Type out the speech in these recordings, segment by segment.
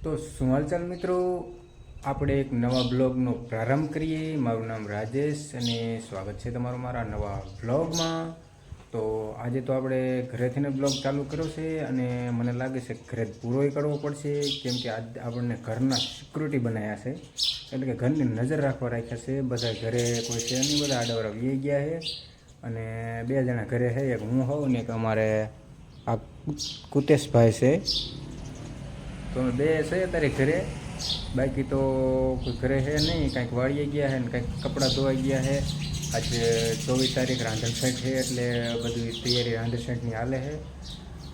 તો શું હાલચાલ મિત્રો, આપણે એક નવા બ્લોગનો પ્રારંભ કરીએ। મારું નામ રાજેશ અને સ્વાગત છે તમારું મારા નવા બ્લોગમાં। તો આજે તો આપણે ઘરેથીને બ્લોગ ચાલુ કર્યો છે અને મને લાગે છે ઘરે પૂરોય કરવો પડશે, કેમ કે આજ આપણને ઘરના સિક્યુરિટી બનાવ્યા છે, એટલે કે ઘરની નજર રાખવા રાખ્યા છે। બધા ઘરે કોઈ છે નહીં, બધા આડાવડા વી ગયા છે અને બે જણા ઘરે છે, એક હું હોઉં ને એક અમારે આ કુતેશભાઈ છે। તો બે છે અત્યારે ઘરે, બાકી તો કોઈ ઘરે છે નહીં, કાંઈક વાળીએ ગયા છે ને કાંઈક કપડાં ધોવાઈ ગયા છે। આજે 24 તારીખ રાંધણસેટ છે, એટલે બધી તૈયારી રાંધણસેટની હાલે છે।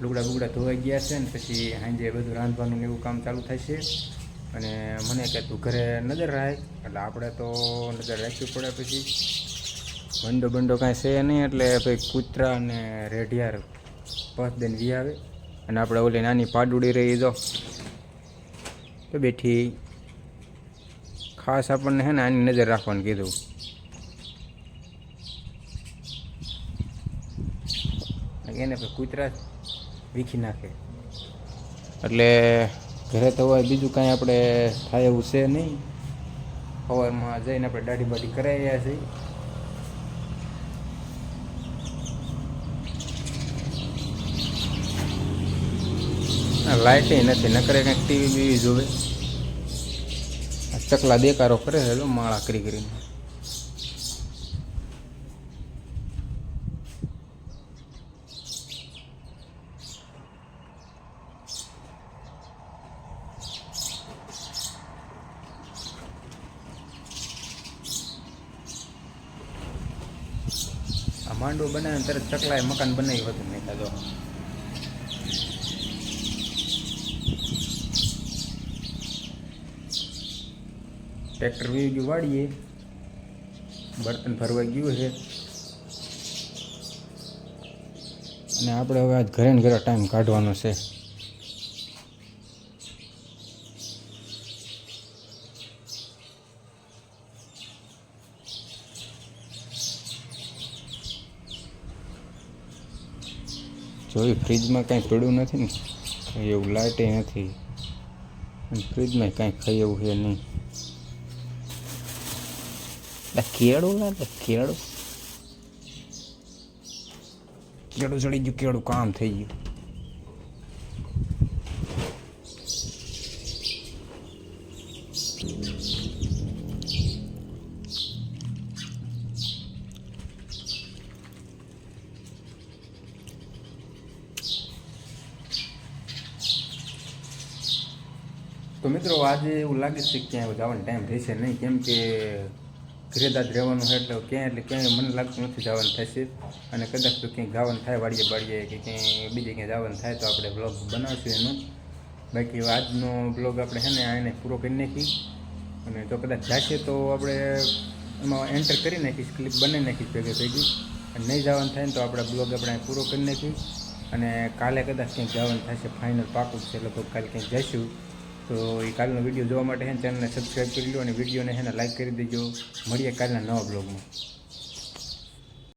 લુગડા બુગડા ધોવાઈ ગયા છે ને પછી સાંજે બધું રાંધવાનું ને એવું કામ ચાલુ થશે। અને મને કે તું ઘરે નજર રાખ, એટલે આપણે તો નજર રાખવી પડે। પછી બંડો બંડો કાંઈ છે નહીં, એટલે ભાઈ કૂતરા અને રેઢિયાર પસ દઈને વી આવે અને આપણે ઓલી નાની પાડુડી રહી જો તો બેઠી, ખાસ આપણને હે ને આની નજર રાખવાનું કીધું। એને પછી કૂતરા વીખી નાખે, એટલે ઘરે તો હોય બીજું કાંઈ આપણે થાય એવું છે નહીં। સવારમાં જઈને આપણે દાઢી બાઢી કરાવી રહ્યા છીએ। લાઇટ નથી, નકરે કંઈક ટીવી બીવી જોવે। ચકલા દેકારો કરે છે જો માળા કરી કરીને। આ માંડવો બનાવીને તરત ચકલાએ મકાન બનાવ્યું હતું મેં કીધું। ટ્રેક્ટર વી ગયું વાળીએ, બર્તન ભરવા ગયું છે અને આપણે હવે આજ ઘરે ને ઘરે ટાઈમ કાઢવાનો છે। જોઈ ફ્રીજમાં કાંઈ પડ્યું નથી ને, કંઈ એવું લાઇટે નથી અને ફ્રીજમાં કાંઈ ખાઈ એવું છે નહીં। કેળું લાગે, કેળું ચડી ગયું, કેળું કામ થઈ ગયું। તો મિત્રો આજે એવું લાગે છે કે ક્યાંય જવાનો ટાઈમ રહેશે નહીં, કેમ કે ઘરે દાદ રહેવાનું છે, એટલે ક્યાંય મને લાગતું નથી જવાનું થશે। અને કદાચ તો ક્યાંય જવાનું થાય વાડીએ બાડીએ કે ક્યાંય બીજે ક્યાંય જવાનું થાય તો આપણે બ્લોગ બનાવશું એનો। બાકી આજનો બ્લોગ આપણે છે ને એને પૂરો કરી નાખી, અને જો કદાચ જશે તો આપણે એમાં એન્ટર કરી નાખીશ, ક્લિપ બનાવી નાખીશ ભેગી। અને નહીં જવાનું થાય ને તો આપણે બ્લોગ આપણે પૂરો કરી નાખીશ। અને કાલે કદાચ ક્યાંક જવાનું થશે, ફાઇનલ પાકું છે, લગભગ કાલે ક્યાંક જઈશું। તો એ કાલનો વિડીયો જોવા માટે હે ચેનલને સબસ્ક્રાઈબ કરી લો અને વિડીયોને હે ને લાઈક કરી દેજો। મળીએ કાલના નવા બ્લોગમાં।